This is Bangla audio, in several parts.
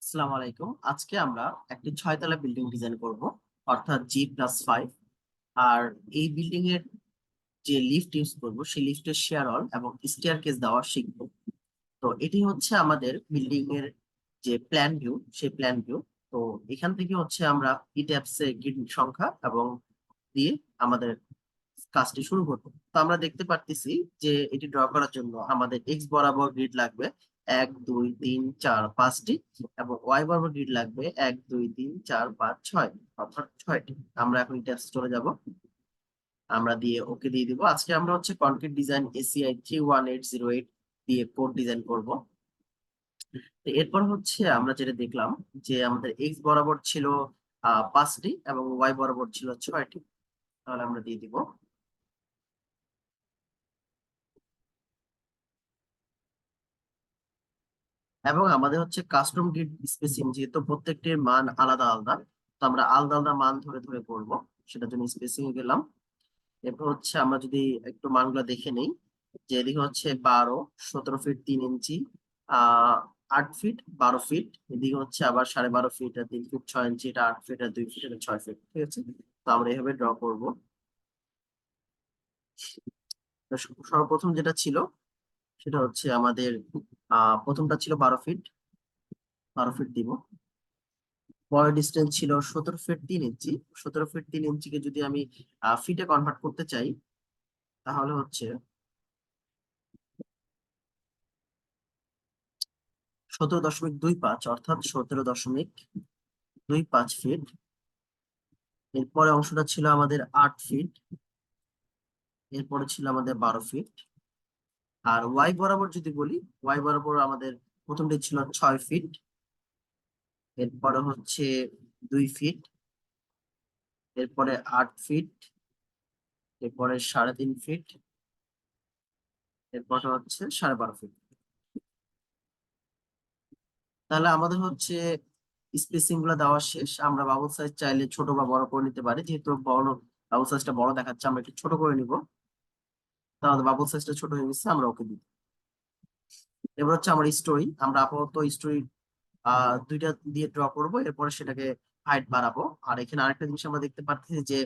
আসসালামু আলাইকুম। আজকে আমরা একটি 6 তলা বিল্ডিং ডিজাইন করব, অর্থাৎ G+5। আর এই বিল্ডিং এর যে লিফট ইউজ করব সেই লিফটের শেয়ার অল এবং স্টেয়ার কেস দেওয়া শিখবো। তো এটি হচ্ছে আমাদের বিল্ডিং এর যে প্ল্যান ভিউ, সেই প্ল্যান ভিউ। তো এখান থেকে হচ্ছে আমরা ইট্যাপস এর গ্রিড সংখ্যা এবং দিয়ে আমাদের কাজটি শুরু করবো। তো আমরা দেখতে পারতেছি যে এটি ড্র করার জন্য আমাদের এক্স বরাবর গ্রিড লাগবে 1 2 3 4 5টি, এবং ওয়াই বরাবর গ্রিড লাগবে 1 2 3 4 5 6, অর্থাৎ 6টি। আমরা এখন ট্যাবস চলে যাব, আমরা দিয়ে ওকে দিয়ে দিব। আজকে আমরা হচ্ছে কনক্রিট ডিজাইন ACI 31808 দিয়ে কোড ডিজাইন করব। তো এরপর হচ্ছে আমরা যেটা দেখলাম যে আমাদের এক্স বরাবর ছিল 5টি এবং ওয়াই বরাবর ছিল 6টি। তাহলে আমরা দিয়ে দিব। এবং আমাদের হচ্ছে কাস্টম গ্রিড স্পেসিং, যেহেতু প্রত্যেকটির মান আলাদা আলাদা, তো আমরা আলাদা আলাদা মান ধরে ধরে করব। সেটার জন্য স্পেসিং এ গেলাম। এরপর হচ্ছে আমরা যদি একটু মানগুলো দেখে নেই, যে এদিকে হচ্ছে 12 17 ফিট 3 ইঞ্চি, 8 ফিট 12 ফিট, এদিকে হচ্ছে আবার 12.5 ফিট আর 3 ফিট 6 ইঞ্চি, এটা 8 ফিট আর 2 ফিট এটা 6 ফিট। ঠিক আছে, তো আমরা এভাবে ড্র করব। তো সর্বপ্রথম যেটা ছিল সেটা হচ্ছে আমাদের প্রথমটা ছিল 12 ফিট, 12 ফিট দিব। বয় ডিস্টেন্স ছিল 17 ফিট 3 ইঞ্চি। 17 ফিট 3 ইঞ্চিকে যদি আমি ফিটে কনভার্ট করতে চাই, তাহলে হচ্ছে 17.25, অর্থাৎ 17.25 ফিট। এরপরে অংশটা ছিল আমাদের 8 ফিট, এরপরে ছিল আমাদের 12 ফিট। আর ওয়াই বরাবর যদি বলি, ওয়াই বরাবর আমাদের প্রথমটি ছিল 6 ফিট, এরপরে হচ্ছে 2 ফিট, এরপরে 8 ফিট, এরপরে 3.5 ফিট, এরপরে হচ্ছে 12.5 ফিট। তাহলে আমাদের হচ্ছে স্পেসিং গুলো দেওয়া শেষ। আমরা বাবল সাইজ চাইলে ছোট বা বড় করে নিতে পারি, যেহেতু বড় বাবল সাইজটা বড় দেখাচ্ছে, আমরা একটু ছোট করে নিব। তাহলে বাবল সাইজটা ছোট হয়ে গেছে, আমরা ওকে দিই। এবার হচ্ছে আমার স্টোরি, আমরা আপাতত স্টোরি দুইটা দিয়ে ড্র করব, এরপরে সেটাকে হাইট বাড়াবো। আর এখানে আরেকটা জিনিস আমরা দেখতে পাচ্ছি যে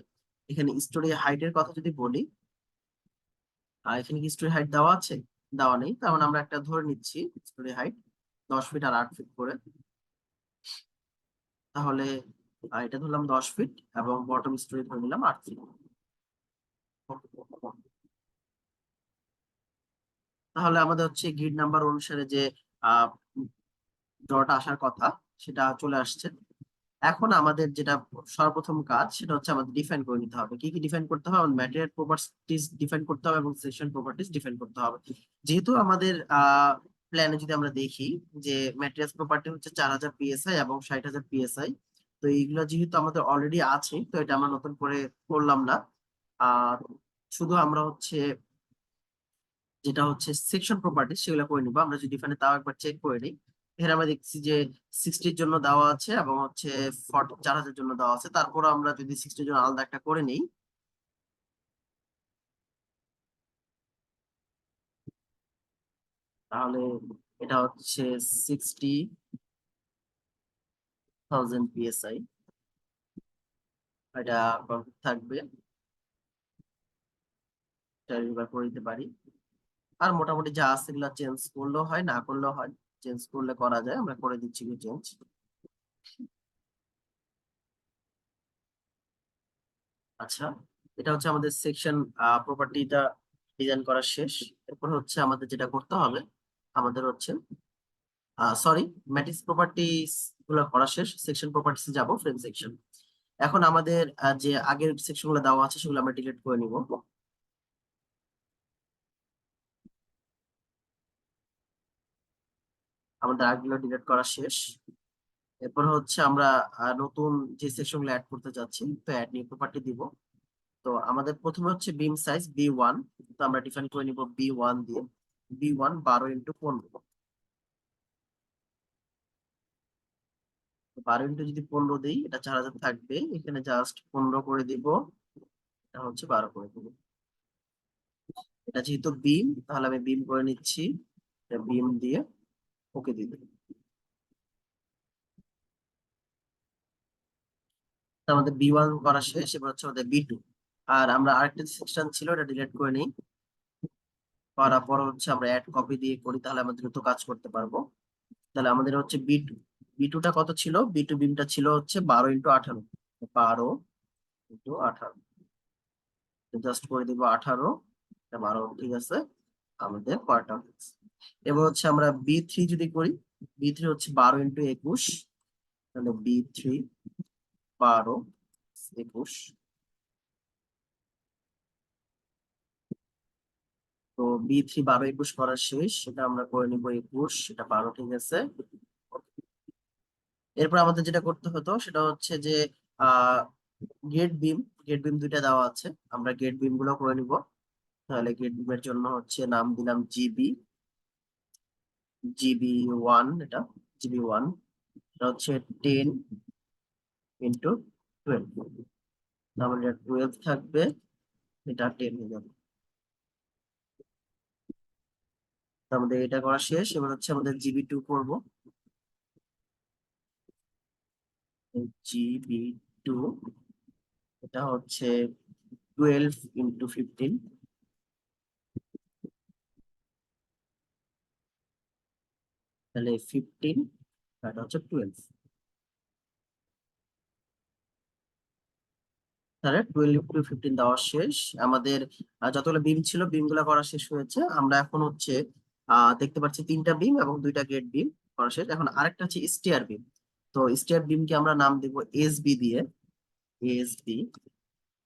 এখানে স্টোরি হাইটের কথা যদি বলি, এখানে কি স্টোরি হাইট দেওয়া আছে? দেওয়া নেই, তার মানে আমরা একটা ধরে নিচ্ছি স্টোরি হাইট 10 ফিট আর 8 ফিট করে। তাহলে এটা ধরলাম 10 ফিট এবং বটম স্টোরি ধরে নিলাম 8 ফিট। তাহলে আমাদের হচ্ছে গ্রিড নাম্বার অনুসারে যে ড্রটা আসার কথা সেটা চলে আসছে। এখন আমাদের যেটা সর্বপ্রথম কাজ সেটা হচ্ছে আমাদের ডিফাইন করে নিতে হবে। কি কি ডিফাইন করতে হবে? আমাদের ম্যাটেরিয়াল প্রপার্টিজ ডিফাইন করতে হবে এবং সেকশন প্রপার্টিজ ডিফাইন করতে হবে। যেহেতু আমাদের প্ল্যানে যদি আমরা দেখি যে ম্যাটেরিয়ালস প্রপার্টি হচ্ছে 4000 PSI এবং 60,000 PSI, তো এইগুলো যেহেতু আমাদের অলরেডি আছে, তো এটা আমরা নতুন করে করলাম না। আর শুধু আমরা হচ্ছে যেটা হচ্ছে সেকশন প্রপার্টি সেগুলো করে নিবো। আমরা যদি ডিফাইনে তাও একবার চেক করে নিই, এখানে আমরা দেখছি যে 60-র জন্য দেওয়া আছে এবং হচ্ছে 4000 জন্য দেওয়া আছে। তারপর আমরা যদি 60-র জন্য আলাদা একটা করে নিই, তাহলে এটা হচ্ছে 60,000 PSI, এটা perfect থাকবে। এটা এবার করে দিতে পারি। আর মোটামুটি যা আছে এগুলো চেঞ্জ করলেও হয়, না করলেও হয়। চেঞ্জ করলে করা যায়, আমরা করে দিচ্ছি কি চেঞ্জ। আচ্ছা, এটা হচ্ছে আমাদের সেকশন প্রপার্টিটা ডিজাইন করা শেষ। এরপর হচ্ছে আমাদের যেটা করতে হবে, আমাদের হচ্ছে সরি, ম্যাট্রিক্স প্রপার্টিস গুলো করা শেষ। সেকশন প্রপার্টিস যাব, ফ্রেম সেকশন। এখন আমাদের যে আগের সেকশন গুলো দেওয়া আছে সেগুলো আমরা ডিলিট করে নিব। আমাদের আগগুলো ডিলিট করা শেষ। এরপর হচ্ছে আমরা নতুন যে সেকশন গুলো অ্যাড করতে যাচ্ছি, তো অ্যাড নিউ প্রপার্টি দিব। তো আমাদের প্রথমে হচ্ছে বিম সাইজ B1, তো আমরা ডিফাইন করে নিব B1 দিয়ে। B1 12x15, 12 যদি 15 দিই, এটা 4000 থাকবে। এখানে জাস্ট 15 করে দিব, এটা হচ্ছে 12 করে দিব। এটা যেহেতু বিম, তাহলে আমি বিম করে নিচ্ছি, বিম দিয়ে ওকে দিয়ে দেব। তো আমাদের B1 করা শেষ, এবার হচ্ছে আমাদের B2। আর আমরা আরেকটা সেকশন ছিল, এটা ডিলিট করে নিই। করার পর হচ্ছে আমরা অ্যাড কপি দিয়ে করি, তাহলে আমরা দ্রুত কাজ করতে পারবো। তাহলে আমাদের হচ্ছে B2 টা কত ছিল, B2 বিমটা ছিল হচ্ছে 12 × 18, 12 × 18, জাস্ট করে দিব 18, 12, ঠিক আছে, আমাদের কোয়ার্টার। এবার হচ্ছে আমরা B3 যদি করি, B3 হচ্ছে 12 × 21, তাহলে B3 12, 21। তো B3 12, 21 করা শেষ, সেটা আমরা করে নিব 21, সেটা 12, ঠিক আছে। এরপর আমাদের যেটা করতে হতো সেটা হচ্ছে যে আহ গেট বিম, গেট বিম দুইটা দেওয়া আছে, আমরা গেট বিম গুলো করে নিব। তাহলে গেট বিমের জন্য হচ্ছে নাম দিলাম জিবি 1, এটা জিবি 1, এটা হচ্ছে 10 × 12, তাহলে এটা 12 থাকবে, এটা 10 হয়ে যাবে। তো আমাদের এটা করা শেষ, এবার হচ্ছে আমাদের জিবি 2 করবো। জিবি 2, এটা হচ্ছে 12 × 15, তাহলে 15, এটা হচ্ছে 12, তাহলে 12 × 15 দেওয়া শেষ আমাদের। যতগুলো বিম ছিল বিম গুলা করা শেষ হয়েছে। আমরা এখন হচ্ছে দেখতে পাচ্ছি 3টা বিম এবং 2টা গেট বিম করা শেষ। এখন আরেকটা হচ্ছে স্টিয়ার বিম। তো স্টিয়ার বিমকে আমরা নাম দিব এসবি দিয়ে, এসবি।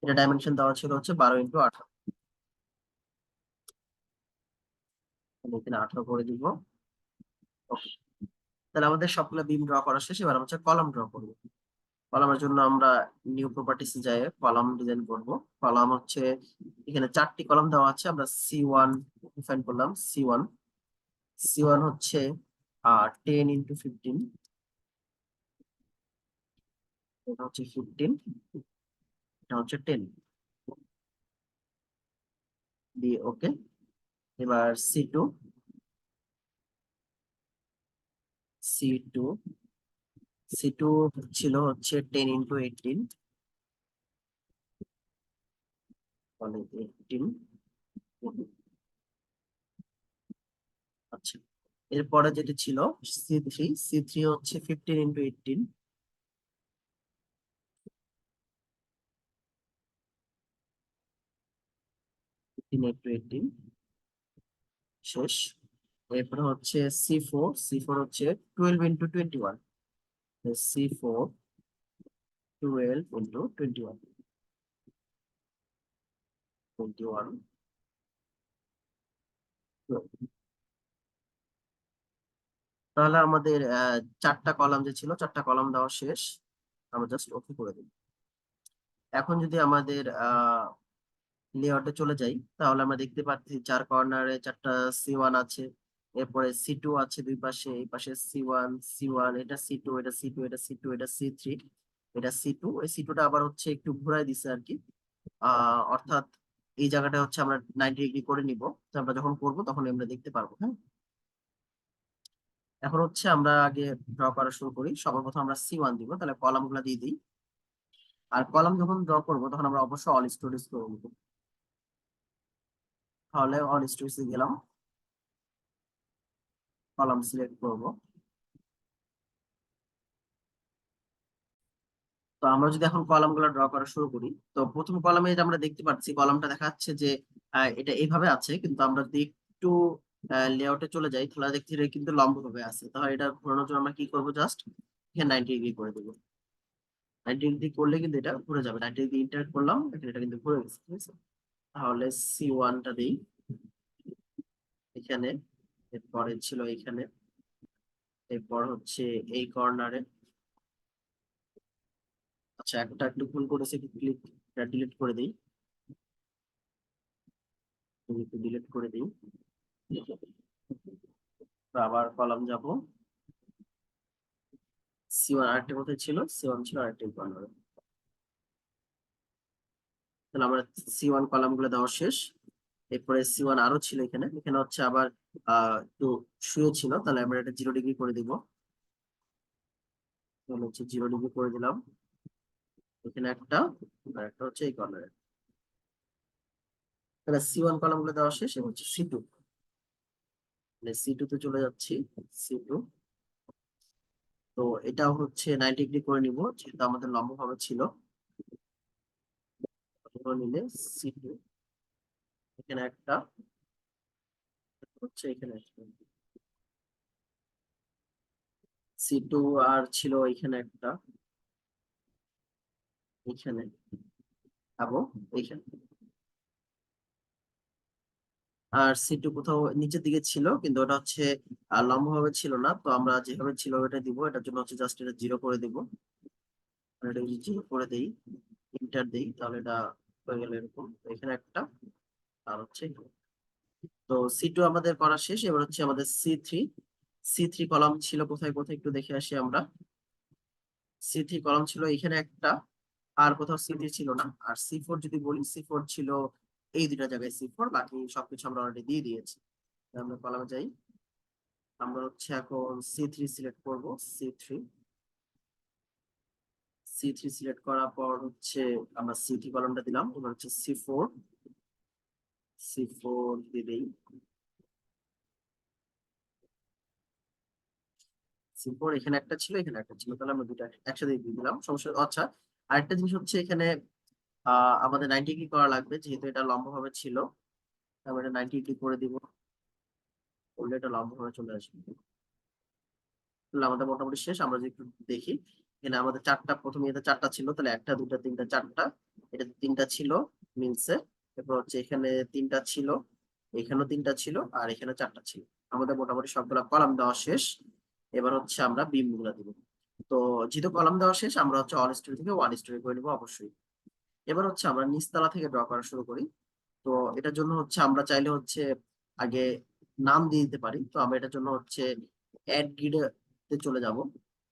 এটা ডাইমেনশন দেওয়া ছিল হচ্ছে 12 × 18, এখানে 18 করে দিব। Okay, তাহলে আমাদের সবগুলো বিম ড্র করা শেষ, এবার হচ্ছে কলাম ড্র করবো। কলামের জন্য আমরা নিউ প্রপার্টিস যাই, কলাম ডিজাইন করব। কলাম হচ্ছে এখানে 4টি কলাম দেওয়া আছে, আমরা C1 ডিফাইন করলাম। C1 হচ্ছে 10 × 15, এটা হচ্ছে 15, এটা হচ্ছে 10 দিয়ে ওকে। এবার সি টু সি টু ছিল হচ্ছে 10 × 18, মানে 18। আচ্ছা, এরপরে যেটা ছিল সি থ্রি হচ্ছে 15 × 18, 15 × 18 শেষ। এরপরে হচ্ছে সি ফোর হচ্ছে 12 × 21, C4 12 × 21, 21। তাহলে আমাদের 4টা কলাম যে ছিল 4টা কলাম দেওয়া শেষ, আমরা জাস্ট ওকে করে দিই। এখন যদি আমাদের লেআউটে চলে যাই, তাহলে আমরা দেখতে পাচ্ছি 4 কর্নারে 4টা C1 আছে, এরপরে সি টু আছে দুই পাশে, এই পাশে সি ওয়ান, এটা সি টু, এটা সি টু, এটা সি টু, এটা সি থ্রি, এটা সি টু। এই সি টুটা আবার হচ্ছে একটু ঘুরাই দিছে আর কি, অর্থাৎ এই জায়গাটা হচ্ছে আমরা 90 ডিগ্রি করে নিব। তো আমরা যখন করব তখন আমরা দেখতে পারবো, হ্যাঁ। এখন হচ্ছে আমরা আগে ড্র করা শুরু করি। সর্বপ্রথম আমরা C1 দিব, তাহলে কলাম গুলা দিয়ে দিই। আর কলাম যখন ড্র করবো তখন আমরা অবশ্যই অল স্টোরেজ করবো। তাহলে অল স্টোরেজে গেলাম, কলাম সিলেক্ট করব। তো আমরা যদি এখন কলাম গুলো ড্র করা শুরু করি, তো প্রথম কলামে আমরা দেখতে পাচ্ছি কলামটা দেখাচ্ছে যে এটা এইভাবে আছে, কিন্তু আমরা যদি একটু লেআউটে চলে যাই তাহলে দেখছি এটা কিন্তু লম্ব ভাবে আছে। তাহলে এটা ঘোরানোর জন্য আমরা কি করবো, জাস্ট এখানে 90 ডিগ্রি করে দেবো। 90 ডিগ্রি করলে কিন্তু এটা ঘুরে যাবে, 90 ডিগ্রি ইন্টার করলাম, এটা কিন্তু ঘুরে গেছে, ঠিক আছে। তাহলে C1টা দিই এখানে, এরপরে ছিল এখানে, এরপর হচ্ছে এই কর্নারে। আচ্ছা, একটা একটু ভুল করেছে, একটু ক্লিক, ডিলিট করে দিই, ডিলিট করে দিই। তো আবার কলাম যাব, C1 আরেকটা কোথায় ছিল, C1 ছিল আরেকটা কর্নারে। তাহলে আমরা C1 কলাম গুলো দেওয়া শেষ। এরপরে C1 আরো ছিল এখানে, এখানে হচ্ছে আবার একটু শুয়ে ছিল, তাহলে আমরা এটা 0 ডিগ্রি করে দিব। তাহলে হচ্ছে 0 ডিগ্রি করে দিলাম, এখানে একটা, আর একটা হচ্ছে এই কর্নারে। তাহলে C1 কলাম গুলো দেওয়া শেষ, এবং হচ্ছে C2, C2 তে চলে যাচ্ছি। C2, তো এটাও হচ্ছে 90 ডিগ্রি করে নিব, যেহেতু আমাদের লম্ব ভাবে ছিল। নিলে C2, এখানে একটা হচ্ছে, এখানে C2, আর ছিল এখানে একটা, এখানে, এবং এখানে। আর C2 কোথাও নিচের দিকে ছিল, কিন্তু ওটা হচ্ছে লম্ব ভাবে ছিল না, তো আমরা যেভাবে ছিল ওটা দিব। এটার জন্য হচ্ছে জাস্ট এটা 0 করে দিব। এটা যদি 0 করে দেই, ইন্টার দেই, তাহলে এটা হয়ে গেল এরকম। তো এখানে একটা, আর হচ্ছে এখানে। তো C2 আমাদের করা শেষ। এবার হচ্ছে আমাদের C3। C3 কলাম ছিল কোথায় কোথায় একটু দেখে আসি আমরা। C3 কলাম ছিল এখানে একটা, আর কোথাও C3 ছিল না। আর C4 যদি বলি, C4 ছিল এই দুটা জায়গায় C4, বাকি সবকিছু আমরা অলরেডি দিয়ে দিয়েছি। তাহলে আমরা কলামে যাই। আমরা হচ্ছে এখন C3 সিলেক্ট করব। C3, C3 সিলেক্ট করার পর হচ্ছে আমরা C3 কলামটা দিলাম। এবার হচ্ছে C4, C4 দিয়ে দেই। C4 এখানে একটা ছিল, এখানে একটা ছিল, তাহলে আমরা দুটো একসাথে দিয়ে দিলাম, সমস্যা। আচ্ছা, আরেকটা জিনিস হচ্ছে এখানে আমাদের 90 ডিগ্রি করা লাগবে, যেহেতু এটা লম্ব ভাবে ছিল। আমরা এটা 90 ডিগ্রি করে দিব, করলে এটা লম্ব ভাবে চলে আসবে। তাহলে আমাদের মোটামুটি শেষ। আমরা যদি একটু দেখি, এখানে আমাদের চারটা, প্রথমে এটা চারটা ছিল, তাহলে একটা, দুটা, তিনটা, চারটা। এটা তিনটা ছিল, মিলছে। এরপর হচ্ছে এখানে তিনটা ছিল, এখানেও তিনটা ছিল, আর এখানে চারটা ছিল। আমাদের মোটামুটি সবগুলা কলাম দেওয়া শেষ। এবার হচ্ছে আমরা বিম গুলা দিব। তো যেহেতু কলাম দেওয়া শেষ, আমরা হচ্ছে অল স্টোরি থেকে ওয়ান স্টোরি করে নিবো অবশ্যই। এবার হচ্ছে আমরা নিচতলা থেকে ড্র করা শুরু করি। তো এটার জন্য হচ্ছে আমরা চাইলে হচ্ছে আগে নাম দিয়ে দিতে পারি। তো আমরা এটার জন্য হচ্ছে অ্যাড গ্রিডে চলে যাব।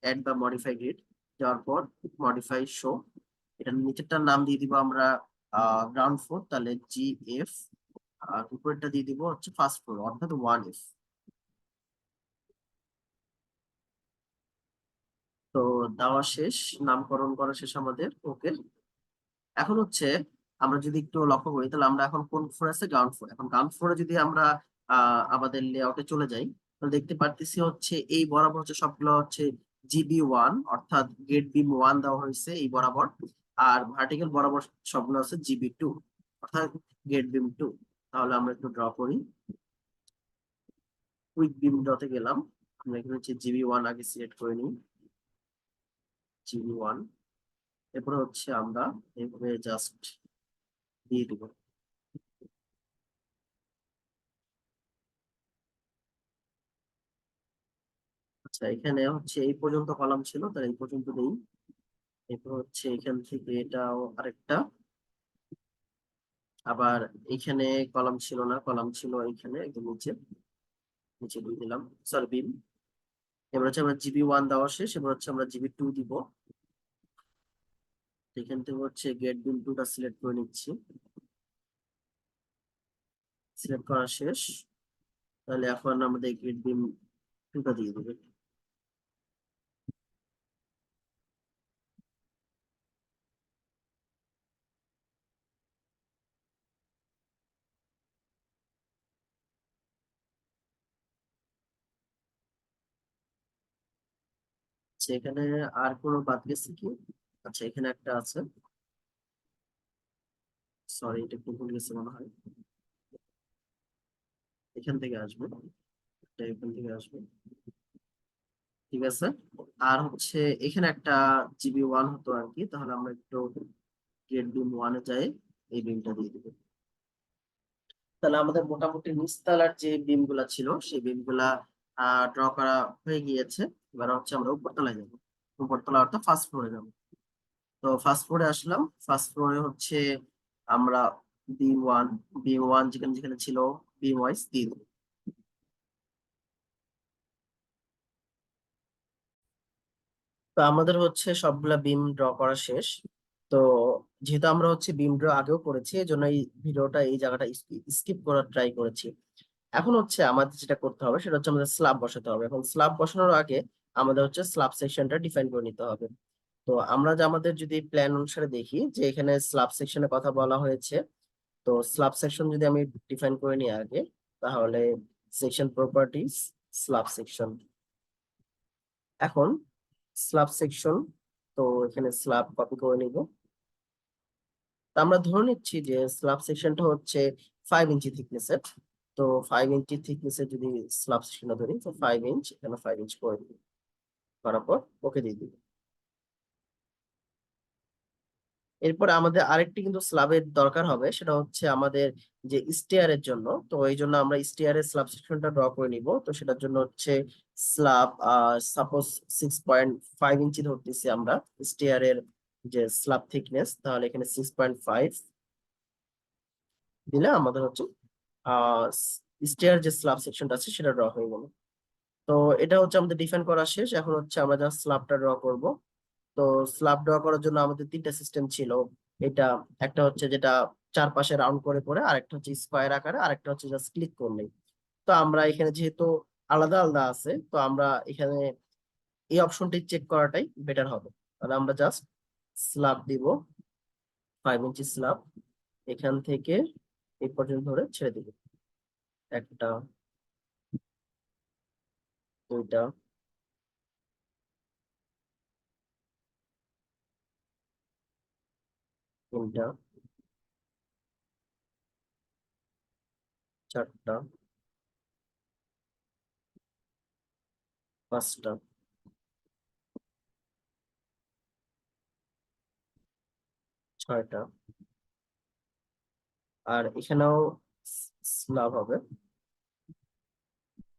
অ্যাড বা মডিফাই গ্রিড যাওয়ার পর মডিফাই শো, এটার নিচেরটার নাম দিয়ে দিব আমরা গ্রাউন্ড ফ্লোর, তাহলে GF। আর উপরেরটা দিয়ে দিব হচ্ছে ফার্স্ট ফ্লোর, অর্থাৎ 1F। তো দেওয়া শেষ, নামকরণ করা শেষ আমাদের। ওকে, এখন হচ্ছে আমরা যদি একটু লক্ষ্য করি, তাহলে আমরা এখন কোন ফ্লোর আছে? Ground floor. এখন গ্রাউন্ড ফ্লোরে যদি আমরা আমাদের লেআউটে চলে যাই, তাহলে দেখতে পারতেছি হচ্ছে এই বরাবর হচ্ছে সবগুলো হচ্ছে GB1, অর্থাৎ গেট বিম 1 দেওয়া হয়েছে এই বরাবর। আর ভার্টিক্যাল বরাবর সবগুলো হচ্ছে GB2, অর্থাৎ গেট বিম 2। তাহলে আমরা একটু ড্র করি। কুইক বিম ড্রতে গেলাম। আমরা এখানে হচ্ছে GB1 আগে সিলেক্ট করে নিই, GB1। এরপরে হচ্ছে আমরা এভাবে জাস্ট দিয়ে দিব। আচ্ছা, এখানে হচ্ছে এই পর্যন্ত কলাম ছিল, তাহলে এই পর্যন্ত দেই। এরপর হচ্ছে এখান থেকে এটাও আরেকটা, আবার এখানে কলাম ছিল না, কলাম ছিল এখানে একদম নিচে, নিচে দিয়ে দিলাম, সরি বিম। এবার হচ্ছে আমরা GB1 দেওয়া শেষ, এবার হচ্ছে আমরা GB2 দিব। এখান থেকে হচ্ছে গেট বিম 2টা সিলেক্ট করে নিচ্ছি। সিলেক্ট করা শেষ, তাহলে এখন আমাদের গেট বিম 2টা দিয়ে দেবে। আচ্ছা, এখানে আর কোনো বাদ গেছে কি? আচ্ছা, এখানে একটা আছে, সরি এটা একটু ভুল গেছে মনে হয়। এখান থেকে আসবে, এটা এখান থেকে আসবে, ঠিক আছে। আর হচ্ছে এখানে একটা GB1 হতো আর কি, তাহলে আমরা একটু গেট বিম 1-এ যাই, এই বিমটা দিয়ে দিব। তাহলে আমাদের মোটামুটি নিচতলার যে বিম গুলা ছিল, সেই বিম গুলা ড্র করা হয়ে গিয়েছে। এবার হচ্ছে আমরা উপরতলায় যাবো। উপরতলা অর্থাৎ ফার্স্ট ফ্লোরে যাবো। তো ফার্স্ট ফ্লোরে আসলাম। ফার্স্ট ফ্লোরে হচ্ছে আমরা B1, B1 যেখানে যেখানে ছিল বিম ওয়াইজ দিয়ে দেবো। তো আমাদের হচ্ছে সবগুলা বিম ড্র করা শেষ। তো যেহেতু আমরা হচ্ছে বিম ড্র আগেও করেছি, এই জন্য এই ভিডিওটা, এই জায়গাটা স্কিপ করার ট্রাই করেছি। এখন হচ্ছে আমাদের যেটা করতে হবে সেটা হচ্ছে আমাদের স্ল্যাব বসাতে হবে। এখন স্ল্যাব বসানোর আগে আমাদের হচ্ছে স্ল্যাব সেকশনটা ডিফাইন করে নিতে হবে। তো আমরা যে আমাদের যদি প্ল্যান অনুসারে দেখি যে এখানে স্ল্যাব সেকশনের কথা বলা হয়েছে, তো স্ল্যাব সেকশন যদি আমি ডিফাইন করে নিই আগে, তাহলে সেকশন প্রপার্টিজ, স্ল্যাব সেকশন। এখন স্ল্যাব সেকশন, তো এখানে স্ল্যাব কপি করে নিব। তো আমরা ধরে নিচ্ছি যে স্ল্যাব সেকশনটা হচ্ছে 5 ইঞ্চি থিকনেসের। তো 5 ইঞ্চি থিকনেসের যদি স্ল্যাব সেকশনটা ধরি, তো 5 ইঞ্চ, এখানে 5 ইঞ্চ করে দিই, করার পর ওকে দিয়ে দিই। এরপরে আমাদের আরেকটি কিন্তু স্ল্যাবের দরকার হবে, সেটা হচ্ছে আমাদের যে স্টেয়ারের জন্য। তো এই জন্য আমরা স্টেয়ারের স্ল্যাব সেকশনটা ড্র করে নিব। তো সেটার জন্য হচ্ছে স্ল্যাব, সাপোজ 6.5 ইঞ্চি ধরতেছি আমরা স্টেয়ারের যে স্ল্যাব থিকনেস, তাহলে এখানে 6.5 দিলে আমাদের হচ্ছে আহ স্টেয়ার যে স্ল্যাব সেকশনটা আছে সেটা ড্র হয়ে গেল। তো এটা হচ্ছে আমাদের ডিফাইন করা শেষ। এখন হচ্ছে আমরা জাস্ট স্ল্যাবটা ড্র করব। তো স্ল্যাব ড্র করার জন্য আমাদের তিনটা সিস্টেম ছিল। এটা একটা হচ্ছে যেটা চারপাশে রাউন্ড করে করে, আরেকটা হচ্ছে স্কোয়ার আকারে, আরেকটা হচ্ছে জাস্ট ক্লিক করলেই। তো আমরা এখানে যেহেতু আলাদা আলাদা আছে, তো আমরা এখানে এই অপশনটি চেক করাটাই বেটার হবে। তাহলে আমরা জাস্ট স্ল্যাব দিব, 5 ইঞ্চি স্ল্যাব, এখান থেকে এই পর্যন্ত ধরে ছেড়ে দিব। একটা, দুইটা, তিনটা, চারটা, পাঁচটা, ছয়টা, আর এখানেও স্ল্যাব হবে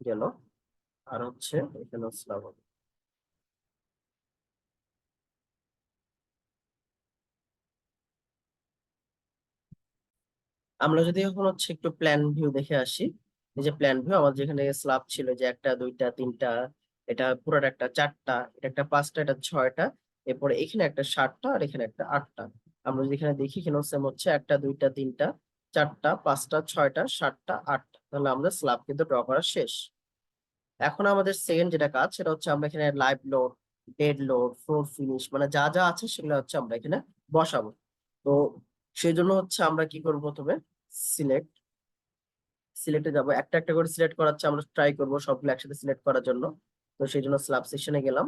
গেল, আর হচ্ছে এখানেও স্ল্যাব হবে। আমরা যদি এখন হচ্ছে একটু প্ল্যান ভিউ দেখে আসি, এই যে প্ল্যান ভিউ আমাদের যেখানে স্ল্যাব ছিল যে একটা, দুইটা, তিনটা, এটা পুরোটা একটা, চারটা, এটা একটা, পাঁচটা, এটা ছয়টা, এরপরে এখানে একটা, সাতটা, আর এখানে একটা, আটটা। আমরা যদি এখানে দেখি, এখানে সেম হচ্ছে একটা, দুইটা, তিনটা, চারটা, পাঁচটা, ছয়টা, সাতটা, আটটা। তাহলে আমাদের স্ল্যাব কিন্তু ড্র করা শেষ। এখন আমাদের সেকেন্ড যেটা কাজ, সেটা হচ্ছে আমরা এখানে live load, dead load, floor finish, মানে যা যা আছে সেগুলো হচ্ছে আমরা এখানে বসাবো। তো সেই জন্য হচ্ছে আমরা কি করবো, প্রথমে সিলেক্ট, সিলেক্টে যাব, একটা একটা করে সিলেক্ট করাচ্ছে, আমরা ট্রাই করব সবগুলো একসাথে সিলেক্ট করার জন্য। তো সেই জন্য স্ল্যাব সেকশনে গেলাম।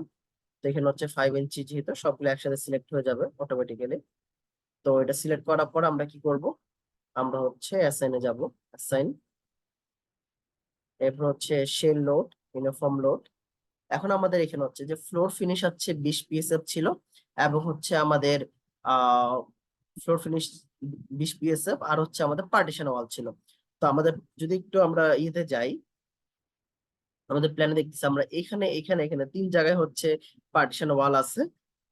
তো এখানে হচ্ছে 5 ইঞ্চি, যেহেতু সবগুলো একসাথে সিলেক্ট হয়ে যাবে অটোমেটিক্যালি। তো এটা সিলেক্ট করার পর আমরা কি করব, আমরা হচ্ছে অ্যাসাইনে যাব, অ্যাসাইন, এরপর হচ্ছে শেল লোড, ইউনিফর্ম লোড। এখন আমাদের এখানে হচ্ছে যে ফ্লোর ফিনিশ হচ্ছে 20 পিএসএফ ছিল, এবং হচ্ছে আমাদের আহ ফ্লোর ফিনিশ 20 পিএসএফ, আর হচ্ছে আমাদের পার্টিশন ওয়াল ছিল। তো আমাদের যদি একটু আমরা ইয়েতে যাই, আমাদের প্ল্যানে দেখতেছি আমরা এখানে এখানে এখানে তিন জায়গায় হচ্ছে পার্টিশন ওয়াল আছে,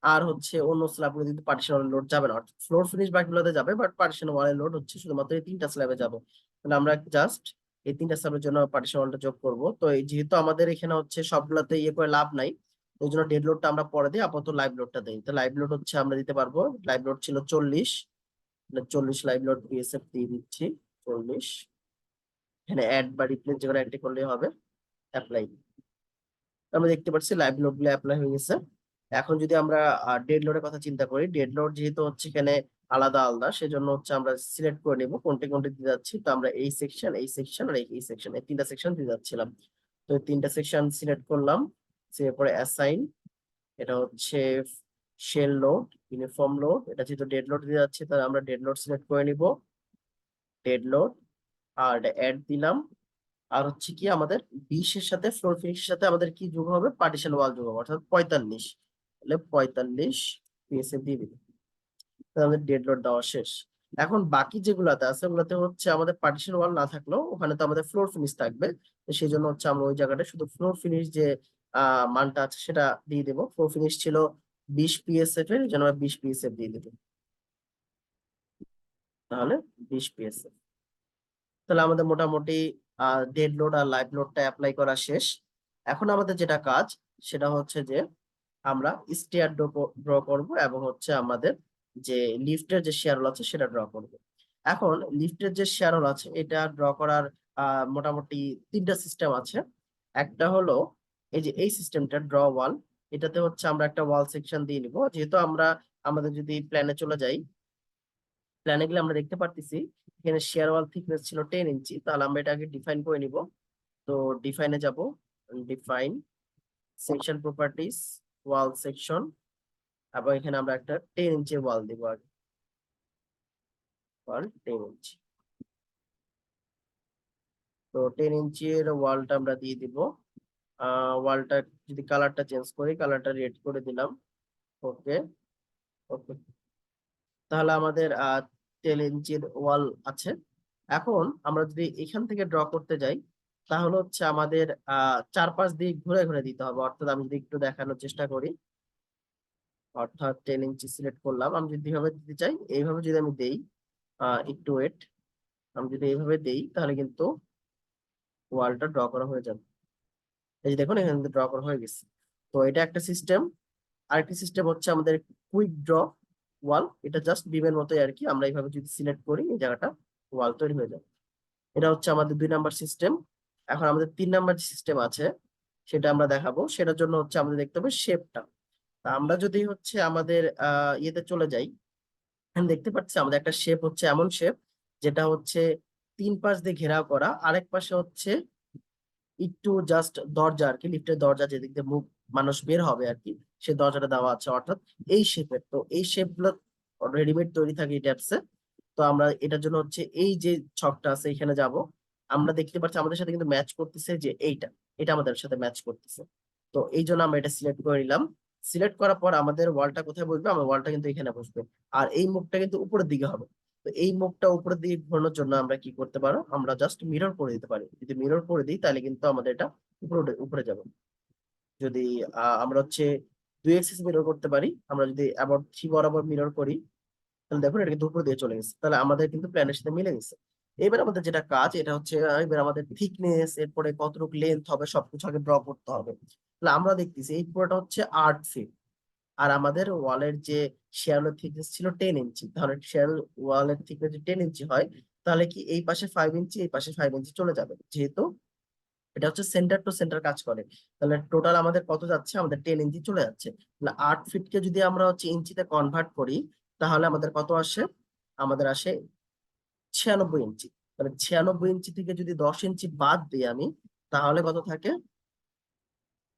আর হচ্ছে অন্য স্ল্যাবগুলো কিন্তু পার্টিশন ওয়াল লোড যাবে না, অর্থাৎ ফ্লোর ফিনিশ বাকিগুলোতে যাবে, বাট পার্টিশন ওয়ালের লোড হচ্ছে শুধুমাত্র এই তিনটা স্ল্যাবে যাবে। তাহলে আমরা জাস্ট এই তিনটা স্ল্যাবের জন্য পার্টিশন ওয়ালটা যোগ করব। তো এই যেহেতু আমাদের এখানে হচ্ছে সবগুলোতে ইয়ে করে লাভ নাই, ওই জন্য ডেড লোডটা আমরা পরে দিই, আপাতত লাইভ লোডটা দিই। তো লাইভ লোড হচ্ছে আমরা দিতে পারবো, লাইভ লোড ছিল 40, 40 লাইভ লোড পিএসএফ দিয়ে দিচ্ছি, 40। এখানে অ্যাড বা রিপ্লেস যেকোনো একটা করলেই হবে, অ্যাপ্লাই। আমরা দেখতে পাচ্ছি লাইভ লোড গুলো অ্যাপ্লাই হয়ে গেছে। এখন যদি আমরা ডেড লোডের কথা চিন্তা করি, ডেড লোড যেহেতু হচ্ছে এখানে আলাদা আলাদা, সেজন্য হচ্ছে আমরা সিলেক্ট করে নিব কোনটা কোনটা দিতে যাচ্ছি। তো আমরা এই সেকশন, এই সেকশন, আর এই সেকশন, এই তিনটা সেকশন দিতে যাচ্ছিলাম। তো এই তিনটা সেকশন সিলেক্ট করলাম, এরপরে অ্যাসাইন, এটা হচ্ছে শেল লোড, ইউনিফর্ম লোড, এটা যেহেতু ডেড লোড দিতে যাচ্ছে, তাহলে আমরা ডেড লোড সিলেক্ট করে নিব, ডেড লোড, আর এটা অ্যাড দিলাম। আর হচ্ছে কি আমাদের 20-এর সাথে ফ্লোর ফিনিশের সাথে আমাদের কি যোগ হবে, পার্টিশন ওয়াল যোগ হবে, অর্থাৎ 45। তাহলে 45 পিএসএফ দিয়ে দিবে। তাহলে আমাদের ডেড লোড দেওয়া শেষ। এখন বাকি যেগুলাতে আছে ওগুলাতে হচ্ছে আমাদের পার্টিশন ওয়াল না থাকলেও ওখানে তো আমাদের ফ্লোর ফিনিশ থাকবে। তো সেই জন্য হচ্ছে আমরা ওই জায়গাটা শুধু ফ্লোর ফিনিশ যে মানটা আছে সেটা দিয়ে দেবো। ফ্লোর ফিনিশ ছিল 20 পিএসএফ এর, এই জন্য আমরা 20 পিএসএফ দিয়ে দেবো। তাহলে 20 পিএসএফ। তাহলে আমাদের মোটামুটি ডেড লোড আর লাইভ লোডটা অ্যাপ্লাই করা শেষ। এখন আমাদের যেটা কাজ, সেটা হচ্ছে যে আমরা স্টেয়ার ড্র করব, এবং হচ্ছে আমাদের যে লিফটের যে শেয়ার আছে সেটা ড্র করব। এখন লিফটের যে শেয়ার আছে এটা ড্র করার মোটামুটি তিনটা সিস্টেম আছে। একটা হলো এই যে এই সিস্টেমটা ড্র ওয়াল, এটাতে হচ্ছে আমরা একটা ওয়াল সেকশন দিয়ে নিব। যেহেতু আমরা আমাদের যদি প্ল্যানে চলে যাই, প্ল্যানে গেলে আমরা দেখতে পারতেছি এখানে শেয়ার ওয়াল থিকনেস ছিল 10 ইঞ্চি। তাহলে আমরা এটা আগে ডিফাইন করে নিব। তো ডিফাইনে যাব, ডিফাইন সেকশন প্রপার্টিস ওয়াল সেকশন, এবং এখানে আমরা একটা 10 ইঞ্চি ওয়াল দিব আগে, ওয়াল 10 ইঞ্চি। তো 10 ইঞ্চির ওয়ালটা আমরা দিয়ে দিব। ওয়ালটা যদি কালারটা চেঞ্জ করি, কালারটা রেড করে দিলাম। ওকে, ওকে। তাহলে আমাদের 10 ইঞ্চির ওয়াল আছে। এখন আমরা যদি এখান থেকে ড্র করতে যাই, তাহলে হচ্ছে আমাদের চারপাশ দিয়ে ঘুরে ঘুরে দিতে হবে। অর্থাৎ আমি যদি একটু দেখানোর চেষ্টা করি, অর্থাৎ 10 ইঞ্চি সিলেক্ট করলাম। আমি যদি এইভাবে দিতে চাই, এইভাবে যদি আমি দেই, একটু ওয়েট, আমি যদি এইভাবে দেই তাহলে কিন্তু ওয়ালটা ড্র করা হয়ে যাবে। এই যে দেখুন, এখানে ড্র করা হয়ে গেছে। তো এটা একটা সিস্টেম। আরেকটি সিস্টেম হচ্ছে আমাদের কুইক ড্র ওয়াল। এটা জাস্ট বিমের মতোই আর কি। আমরা এইভাবে যদি সিলেক্ট করি, এই জায়গাটা ওয়াল তৈরি হয়ে যাবে। এটা হচ্ছে আমাদের 2 নাম্বার সিস্টেম। এখন আমাদের 3 নাম্বার সিস্টেম আছে, সেটা আমরা দেখাবো। সেটার জন্য হচ্ছে আমাদের দেখতে হবে শেপটা। তা আমরা যদি হচ্ছে আমাদের ইয়েতে চলে যাই, এখানে দেখতে পাচ্ছি আমাদের একটা শেপ হচ্ছে এমন শেপ, যেটা হচ্ছে 3 পাশ দিয়ে ঘেরাও করা, আরেক পাশে হচ্ছে একটু জাস্ট দরজা আর কি, লিফটের দরজা যেদিক দিয়ে মুখ মানুষ বের হবে আর কি, সে দরজাটা দেওয়া আছে। অর্থাৎ এই শেপের, তো এই শেপ গুলো রেডিমেড তৈরি থাকে এই ট্যাপসে। তো আমরা এটার জন্য হচ্ছে এই যে ছকটা আছে এখানে যাব। আমরা দেখতে পাচ্ছি আমাদের সাথে কিন্তু ম্যাচ করতেছে যে এইটা, এটা আমাদের সাথে ম্যাচ করতেছে। তো এই জন্য আমরা এটা সিলেক্ট করে নিলাম। সিলেক্ট করার পর আমাদের ওয়ালটা কোথায় বসবে? আমার ওয়ালটা কিন্তু এখানে বসবে। আর এই মুখটা কিন্তু উপরের দিকে হবে। তো এই মুখটা উপরের দিকে ঘোরানোর জন্য আমরা কি করতে পারো, আমরা জাস্ট মিরর করে দিতে পারি। যদি মিরর করে দিই তাহলে কিন্তু আমাদের এটা উপরে উপরে যাবে। যদি আমরা হচ্ছে 2 এক্সিস মিরর করতে পারি, আমরা যদি অ্যাবাউট 3 বরাবর মিরর করি, তাহলে দেখুন এটা কিন্তু উপর দিয়ে চলে গেছে। তাহলে আমাদের কিন্তু প্ল্যানের সাথে মিলে গেছে। এবার আমাদের যেটা কাজ, এটা হচ্ছে এবার আমাদের থিকনেস, এরপরে কতটুকু লেন্থ হবে সবকিছু আগে ড্র করতে হবে। তাহলে আমরা দেখতেছি এই পুরোটা হচ্ছে 8 ফিট। আর আমাদের ওয়ালের যে শেয়ালের থিকনেস ছিল 10 ইঞ্চি। তাহলে শেয়াল ওয়ালের থিকনেস যদি 10 ইঞ্চি হয়, তাহলে কি এই পাশে 5 ইঞ্চি, এই পাশে 5 ইঞ্চি চলে যাবে। যেহেতু এটা হচ্ছে সেন্টার টু সেন্টার কাজ করে, তাহলে টোটাল আমাদের কত যাচ্ছে? আমাদের 10 ইঞ্চি চলে যাচ্ছে। তাহলে 8 ফিটকে যদি আমরা হচ্ছে ইঞ্চিতে কনভার্ট করি, তাহলে আমাদের কত আসে? আমাদের আসে 96 ইঞ্চি। তাহলে 96 ইঞ্চি থেকে যদি 10 ইঞ্চি বাদ দিই আমি, তাহলে কত থাকে?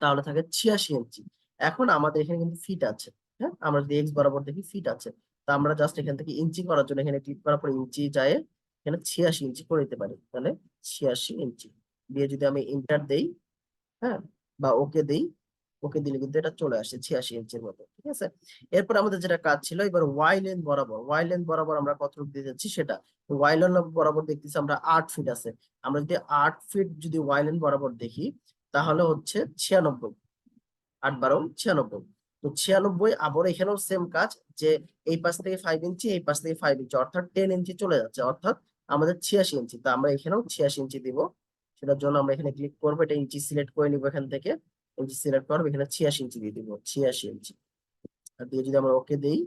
তাহলে থাকে 86 ইঞ্চি। এখন আমাদের এখানে কিন্তু ফিট আছে। হ্যাঁ, আমরা যদি এক্স বরাবর দেখি ফিট আছে। তা আমরা জাস্ট এখান থেকে ইঞ্চি করার জন্য এখানে ক্লিক করার পর ইঞ্চি যায়, এখানে 86 ইঞ্চি করে দিতে পারি। তাহলে 86 ইঞ্চি দিয়ে যদি আমি ইন্টার দেই, হ্যাঁ, বা ওকে দেই, ওকে দিলে কিন্তু এটা চলে আসে 86 ইঞ্চির মতো। ঠিক আছে। এরপর আমাদের যেটা কাজ ছিল, এবার ওয়াই লেন্থ বরাবর, ওয়াই লেন্থ বরাবর আমরা কতটুকু দিয়ে যাচ্ছি সেটা। ওয়াই লেন্থ বরাবর দেখতেছি আমরা 8 ফিট আছে। আমরা যদি 8 ফিট যদি ওয়াই লেন্থ বরাবর দেখি, তাহলে হচ্ছে 96। 8 12 96। তো 96, আবার এখানেও সেম কাজ, যে এই পাশ থেকে 5 ইঞ্চি, এই পাশ থেকে 5 ইঞ্চি, অর্থাৎ 10 ইঞ্চি চলে যাচ্ছে। অর্থাৎ আমাদের 86 ইঞ্চি। তো আমরা এখানেও 86 ইঞ্চি দিব। সেটার জন্য আমরা এখানে ক্লিক করবো, এটা ইঞ্চি সিলেক্ট করে নিবো এখান থেকে। ইঞ্চি সিলেক্ট করবো, এখানে 86 ইঞ্চি দিয়ে দিব, 86 ইঞ্চি। আর দিয়ে যদি আমরা ওকে দেই,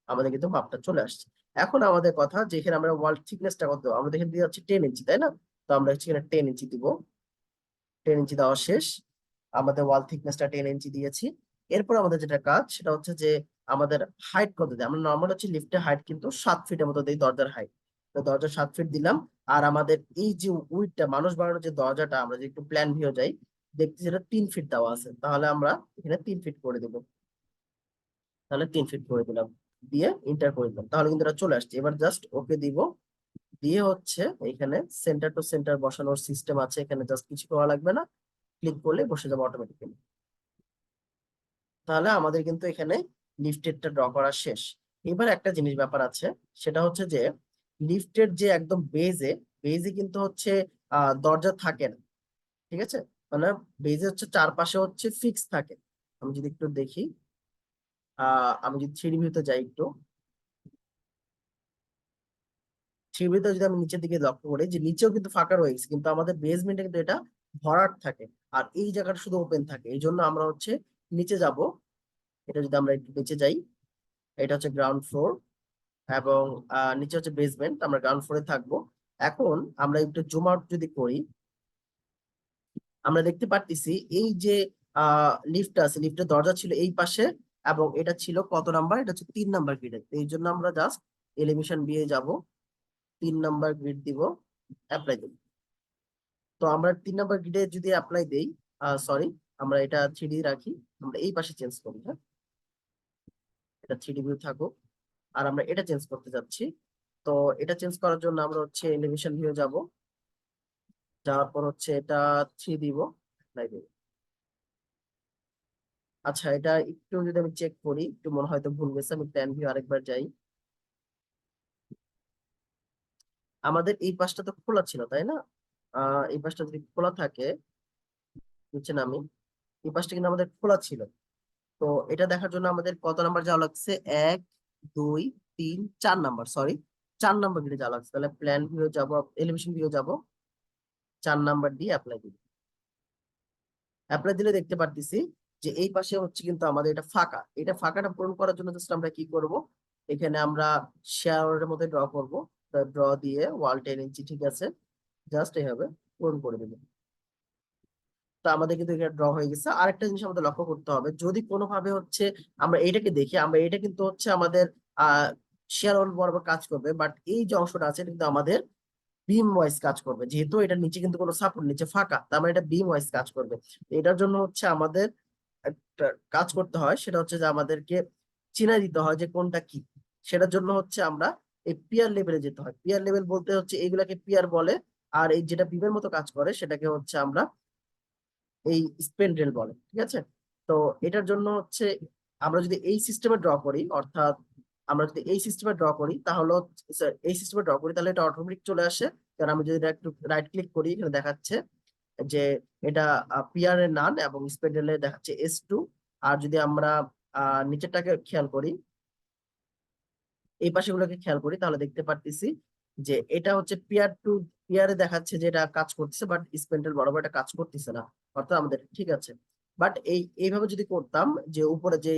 আমাদের কিন্তু মাপটা চলে আসছে। এখন আমাদের কথা যে এখানে আমরা ওয়াল থিকনেসটা কত, আমাদের এখানে দিয়ে যাচ্ছে 10 ইঞ্চি, তাই না? তো আমরা হচ্ছে এখানে 10 ইঞ্চি দিব। 10 ইঞ্চি দেওয়া শেষ। আমাদের ওয়াল থিকনেসটা 10 ইঞ্চি দিয়েছি। এরপর আমাদের যেটা কাজ, সেটা হচ্ছে যে আমাদের হাইট কত দেয়। আমরা নর্মাল হচ্ছে লিফটের হাইট কিন্তু 7 ফিটের মতো দিই, দরজার হাইট। তো দরজা 7 ফিট দিলাম। আর আমাদের এই যে উইডটা, মানুষ বাড়ানোর যে দরজাটা, আমরা যদি একটু প্ল্যান ভিউ যাই, দেখতে যেটা 3 ফিট দেওয়া আছে। তাহলে আমরা এখানে 3 ফিট করে দেবো। তাহলে 3 ফিট করে দিলাম, দিয়ে ইন্টার করে দিলাম। তাহলে কিন্তু এটা চলে আসছে। এবার জাস্ট ওকে দিব। দিয়ে হচ্ছে এখানে সেন্টার টু সেন্টার বসানোর সিস্টেম আছে, এখানে জাস্ট কিছু করা লাগবে না, ক্লিক করলে বসে যাবে অটোমেটিক্যালি। তাহলে আমাদের কিন্তু এখানে লিফটেডটা ড্র করা শেষ। এবার একটা জিনিস ব্যাপার আছে, সেটা হচ্ছে যে লিফটের যে একদম বেজে, বেজে কিন্তু হচ্ছে দরজা থাকে না। ঠিক আছে, মানে বেজে হচ্ছে চারপাশে হচ্ছে ফিক্স থাকে। আমি যদি একটু দেখি, আমি যদি থ্রি ভিউতে যাই একটু, থ্রি ভিউতে যদি আমি নিচের দিকে লক্ষ্য করি, যে নিচেও কিন্তু ফাঁকা রয়েছে, কিন্তু আমাদের বেসমেন্টে কিন্তু এটা ভরাট থাকে। আর এই জায়গাটা শুধু ওপেন থাকে। এই জন্য আমরা হচ্ছে নিচে যাব। এটা যদি আমরা একটু নিচে যাই, এটা হচ্ছে গ্রাউন্ড ফ্লোর, এবং নিচে হচ্ছে বেসমেন্ট, আমরা গ্রাউন্ড ফ্লোরে থাকবো। এখন আমরা একটু জুম আউট যদি করি, আমরা দেখতে পারতেছি এই যে লিফট আছে, লিফটের দরজা ছিল এই পাশে, এবং এটা ছিল কত নাম্বার, এটা হচ্ছে 3 নাম্বার গ্রিডে। এই জন্য আমরা জাস্ট এলিভেশন দিয়ে যাব, 3 নাম্বার গ্রিড দিব, অ্যাপ্লাই দেব। তো আমরা 3 নাম্বার গ্রিডে যদি অ্যাপ্লাই দেই, সরি, আমরা এটা 3D রাখি, আমরা এই পাশে চেঞ্জ করি, হ্যাঁ, এটা 3D ভিউ থাকুক। আর আমরা এটা চেঞ্জ করতে যাচ্ছি। তো এটা চেঞ্জ করার জন্য আমরা হচ্ছে এলিভেশন ভিউ যাব, যাওয়ার পর হচ্ছে এটা 3 দিব, অ্যাপ্লাই দেব। আচ্ছা, এটা একটু যদি আমি চেক করি, একটু মনে হয়তো ভুল গেছে, আমি প্ল্যান ভিউ আরেকবার যাই। আমাদের এই পাশটা তো খোলা ছিল, তাই না? এই পাশটা যদি খোলা থাকে, নিচে নামি, এই পাশটা কিন্তু আমাদের খোলা ছিল। তো এটা দেখার জন্য আমাদের কত নাম্বার যাওয়া লাগছে, 1 2 3 4 নাম্বার, সরি, 4 নাম্বার দিয়ে যাওয়া লাগছে। তাহলে প্ল্যান ভিউ যাব, এলিভেশন ভিউ যাব, 4 নাম্বার দিয়ে অ্যাপ্লাই দিব। অ্যাপ্লাই দিলে দেখতে পারতেছি যে এই পাশে হচ্ছে কিন্তু আমাদের এটা ফাঁকা। এটা ফাঁকাটা পূরণ করার জন্য জাস্ট আমরা কি করব, এখানে আমরা শেয়ারের মধ্যে ড্র করব। ড্র দিয়ে ওয়াল 10 ইঞ্চি, ঠিক আছে, জাস্ট এইভাবে পূরণ করে দেবো। তো আমাদের কিন্তু এটা ড্র হয়ে গেছে। আরেকটা জিনিস আমাদের লক্ষ্য করতে হবে, যদি কোনোভাবে হচ্ছে আমরা এইটাকে দেখি, আমরা এটা কিন্তু হচ্ছে আমাদের শেয়ার ওয়াল বরাবর কাজ করবে, বাট এই যে অংশটা আছে এটা কিন্তু আমাদের বিম ওয়াইজ কাজ করবে, যেহেতু এটার নিচে কিন্তু কোনো সাপোর্ট, নিচে ফাঁকা, তার মানে এটা বিম ওয়াইজ কাজ করবে। এটার জন্য হচ্ছে আমাদের একটা কাজ করতে হয়, সেটা হচ্ছে যে আমাদেরকে চিনে দিতে হয় যে কোনটা কি। সেটার জন্য হচ্ছে আমরা এই পিয়ার লেভেলে যেতে হয়। পিয়ার লেভেল বলতে হচ্ছে এইগুলাকে পিয়ার বলে, আর এই যেটা বিমের মতো কাজ করে সেটাকে হচ্ছে আমরা এই স্পেন্ড্রেল বলে, ঠিক আছে? তো এটার জন্য হচ্ছে আমরা যদি এই সিস্টেমে ড্র করি, অর্থাৎ আমরা যদি এই সিস্টেমে ড্র করি তাহলে এই সিস্টেমে ড্র করি তাহলে এটা অটোমেটিক চলে আসে। কারণ আমি যদি এটা একটু রাইট ক্লিক করি, এখানে দেখাচ্ছে যে এটা পিয়ার এর নান, এবং স্পেন্ড্রেলে দেখাচ্ছে S2। আর যদি আমরা নিচেরটাকে খেয়াল করি, এই পাশেগুলোকে খেয়াল করি, তাহলে দেখতে পারতেছি যে এটা হচ্ছে পিয়ার টু পিয়ারে দেখাচ্ছে যে এটা কাজ করতেছে, বাট স্পেন্ডেল বরাবর এটা কাজ করতেছে না, অর্থাৎ আমাদের ঠিক আছে। বাট এইভাবে যদি করতাম, যে উপরে যে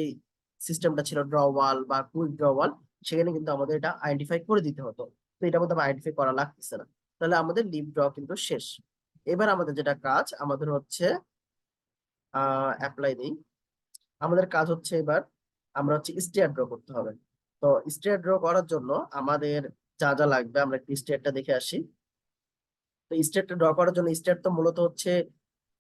সিস্টেমটা ছিল ড্র ওয়াল বা কুইক ড্র ওয়াল, সেখানে কিন্তু আমাদের এটা আইডেন্টিফাই করে দিতে হতো। তো এটা মধ্যে আইডেন্টিফাই করা লাগতেছে না। তাহলে আমাদের লিভ ড্র কিন্তু শেষ। এবার আমাদের যেটা কাজ, আমাদের হচ্ছে অ্যাপ্লাই দিই, আমাদের কাজ হচ্ছে এবার আমরা হচ্ছে স্টেয়ার ড্র করতে হবে। তো স্টেয়ার ড্র করার জন্য আমাদের যা যা লাগবে, আমরা একটু স্টেয়ারটা দেখে আসি। তো স্টেয়ারটা ড্র করার জন্য, স্টেয়ার তো মূলত হচ্ছে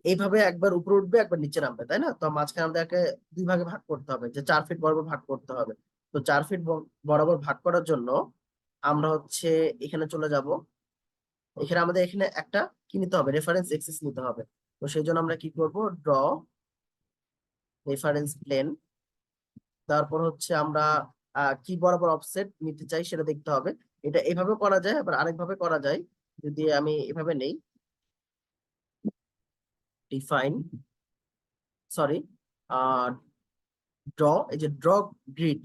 এইভাবে একবার উপরে উঠবে, একবার নিচে নামবে, তাই না? তো মাঝখানে আমাদেরকে 2 ভাগে ভাগ করতে হবে, যে 4 ফিট বরাবর ভাগ করতে হবে। তো 4 ফিট বরাবর ভাগ করার জন্য আমরা হচ্ছে এখানে চলে যাব। এখানে আমাদের এখানে একটা কি নিতে হবে, রেফারেন্স এক্সিস নিতে হবে। তো সেই জন্য আমরা কি করব, ড্র রেফারেন্স প্লেন, তারপর হচ্ছে আমরা কি বরাবর অফসেট নিতে চাই সেটা দেখতে হবে। এটা এভাবে করা যায়, আবার আরেকভাবে করা যায়। যদি আমি এভাবে নেই, ডিফাইন, সরি, ড্র, এই যে ড্র গ্রিড,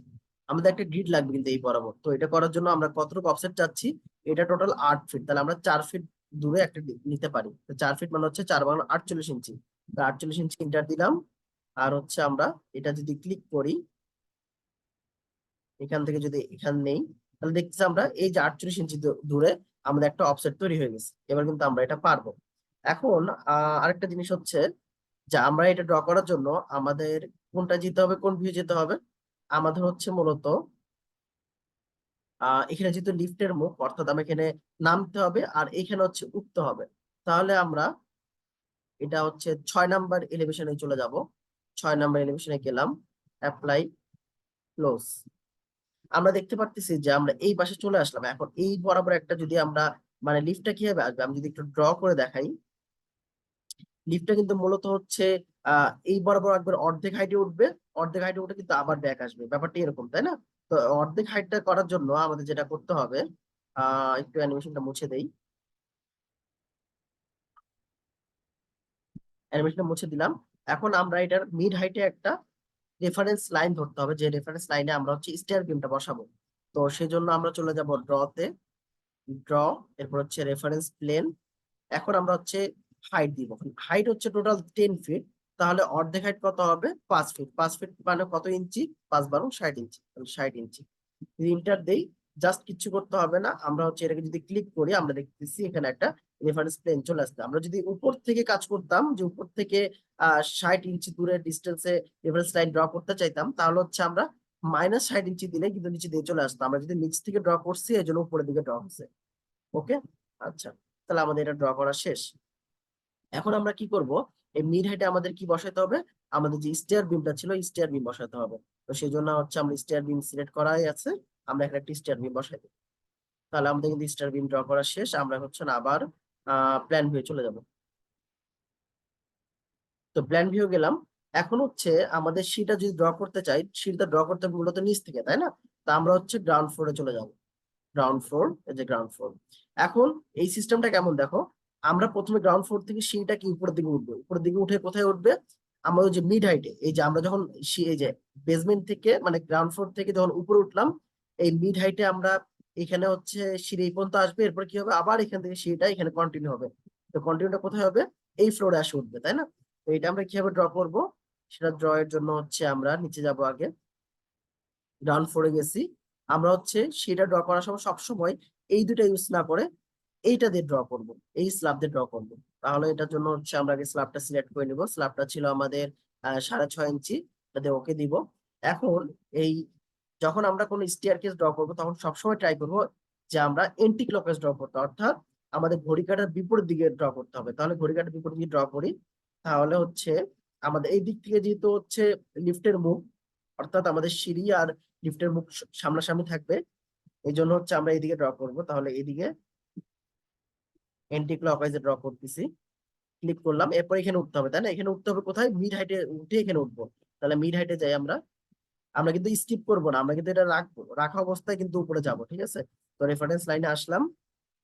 আমাদের একটা গ্রিড লাগবে কিন্তু এই বরাবর। তো এটা করার জন্য আমরা কতটুকু অফসেট চাচ্ছি, এটা টোটাল 8 ফিট, তাহলে আমরা 4 ফিট দূরে একটা নিতে পারি। তো 4 ফিট মানে হচ্ছে 4 × 48 ইঞ্চি। 48 ইঞ্চি ইন্টার দিলাম। আর হচ্ছে আমরা এটা যদি ক্লিক করি, এখান থেকে যদি এখান নেই, তাহলে দেখতেছি আমরা এই যে 48 ইঞ্চি দূরে আমাদের একটা অফসেট তৈরি হয়ে গেছে। এবার কিন্তু আমরা এটা পারবো। এখন আরেকটা জিনিস হচ্ছে যে আমরা এটা ড্র করার জন্য আমাদের কোনটা যেতে হবে, কোন ভিউ যেতে হবে, আমাদের হচ্ছে মূলত এখানে যেহেতু লিফটের মুখ, অর্থাৎ আমি এখানে নামতে হবে আর এখানে হচ্ছে উঠতে হবে। তাহলে আমরা এটা হচ্ছে 6 নাম্বার এলিভেশনে চলে যাব। 6 নাম্বার এলিভেশনে গেলাম, অ্যাপ্লাই, ক্লোজ। আমরা দেখতে পারতেছি যে আমরা এই পাশে চলে আসলাম। এখন এই বরাবর একটা যদি আমরা, মানে লিফটটা কিভাবে আসবে আমি যদি একটু ড্র করে দেখাই, লিফটটা কিন্তু মূলত হচ্ছে এই বরাবর একবার অর্ধেক হাইটে উঠবে, অর্ধেক হাইটে উঠে কিন্তু আবার ব্যাক আসবে, ব্যাপারটা এরকম, তাই না? তো অর্ধেক হাইটটা করার জন্য আমাদের যেটা করতে হবে, একটু অ্যানিমেশনটা মুছে দেই, অ্যানিমেশনটা মুছে দিলাম। এখন আমরা এটার মিড হাইটে একটা রেফারেন্স লাইন ধরতে হবে, যে রেফারেন্স লাইনে আমরা হচ্ছে স্টেয়ার বিমটা বসাবো। তো সেই জন্য আমরা চলে যাব ড্রতে, ড্র, এরপর হচ্ছে রেফারেন্স প্লেন। এখন আমরা হচ্ছে হাইট দিব, হাইট হচ্ছে টোটাল 10 ফিট। তাহলে অর্ধেক হাইট কত হবে, 5 ফিট। 5 ফিট মানে কত ইঞ্চি, 5 × 12 = 60 ইঞ্চি, তাহলে 60 ইঞ্চি। ইন্টার দেই, জাস্ট কিচ্ছু করতে হবে না। আমরা হচ্ছে এটাকে যদি ক্লিক করি, আমরা দেখতেছি এখানে একটা রেফারেন্স প্লেন চলে আসতো। আমরা যদি উপর থেকে কাজ করতাম, যে উপর থেকে 60 ইঞ্চি দূরের ডিস্টেন্সে রেফারেন্স লাইন ড্র করতে চাইতাম, তাহলে হচ্ছে আমরা -60 ইঞ্চি দিলে কিন্তু নিচে দিয়ে চলে আসতো। আমরা যদি নিচ থেকে ড্র করছি এই জন্য উপরের দিকে ড্র হচ্ছে। ওকে, আচ্ছা, তাহলে আমাদের এটা ড্র করা শেষ। এখন আমরা কি করব, এই মিড হাইটে আমাদের কি বসাতে হবে, আমাদের যে স্টেয়ার বিমটা ছিল স্টেয়ার বিম বসাতে হবে। তো সেই জন্য হচ্ছে আমরা স্টেয়ার বিম সিলেক্ট করাই আছে, আমরা এখানে একটা স্টেয়ার বিম বসাই দেব। তাহলে আমাদের কিন্তু স্টেয়ার বিম ড্র করা শেষ। আমরা হচ্ছে না আবার প্ল্যান ভিউ চলে যাব। তো প্ল্যান ভিউ গেলাম। এখন হচ্ছে আমাদের সিটা যদি ড্র করতে চাই, সিটা ড্র করতে হবে মূলত নিচ থেকে, তাই না? তা আমরা হচ্ছে গ্রাউন্ড ফ্লোরে চলে যাব। গ্রাউন্ড ফ্লোর, এই যে গ্রাউন্ড ফ্লোর। এখন এই সিস্টেমটা কেমন দেখো, আমরা প্রথমে গ্রাউন্ড ফ্লোর থেকে সিঁড়িটা কি উপরের দিকে উঠবো, উপরের দিকে উঠে কোথায় উঠবে, আমাদের যে মিড হাইটে, এই যে আমরা যখন এই যে বেসমেন্ট থেকে মানে গ্রাউন্ড ফ্লোর থেকে যখন উপরে উঠলাম, এই মিড হাইটে আমরা এখানে হচ্ছে সিঁড়ি এই পর্যন্ত আসবে, এরপর কি হবে, আবার এখান থেকে সিঁড়িটা এখানে কন্টিনিউ হবে। তো কন্টিনিউটা কোথায় হবে, এই ফ্লোরে আসে উঠবে, তাই না? তো এটা আমরা কিভাবে ড্র করব, সেটা ড্র এর জন্য হচ্ছে আমরা নিচে যাব আগে, গ্রাউন্ড ফ্লোরে গেছি। আমরা হচ্ছে সেটা ড্র করার সময় সবসময় এই দুটা ইউজ না করে এইটা দিয়ে ড্র করব, এই স্ল্যাব দিয়ে ড্র করব। তাহলে এটার জন্য হচ্ছে আমরা আগে স্ল্যাবটা সিলেক্ট করে নিব। স্ল্যাবটা ছিল আমাদের 6.5 ইঞ্চি, তাতে ওকে দিব। এখন এই যখন আমরা কোনো স্টেয়ার কেস ড্র করবো, তখন সবসময় ট্রাই করব যে আমরা এন্টি ক্লকওয়াইজ ড্র করতে, অর্থাৎ আমাদের ঘড়ি কাঁটার বিপরীত দিকে ড্র করতে হবে। তাহলে ঘড়ি কাঁটার বিপরীত দিকে ড্র করি, তাহলে হচ্ছে আমাদের এই দিক থেকে যেহেতু হচ্ছে লিফটের মুখ, অর্থাৎ আমাদের সিঁড়ি আর লিফটের মুখ সামনাসামনি থাকবে, এই জন্য হচ্ছে আমরা এইদিকে ড্র করব। তাহলে এইদিকে এন্টি ক্লকওয়াইজে ড্র করতেছি, ক্লিক করলাম। এরপর এখানে উঠতে হবে, তাই না? এখানে উঠতে হবে কোথায়, মিড হাইটে উঠে এখানে উঠবো। তাহলে মিড হাইটে যাই আমরা। আমরা কিন্তু স্কিপ করবো না, আমরা কিন্তু এটা রাখবো, রাখা অবস্থায় কিন্তু উপরে যাব, ঠিক আছে? তো রেফারেন্স লাইনে আসলাম,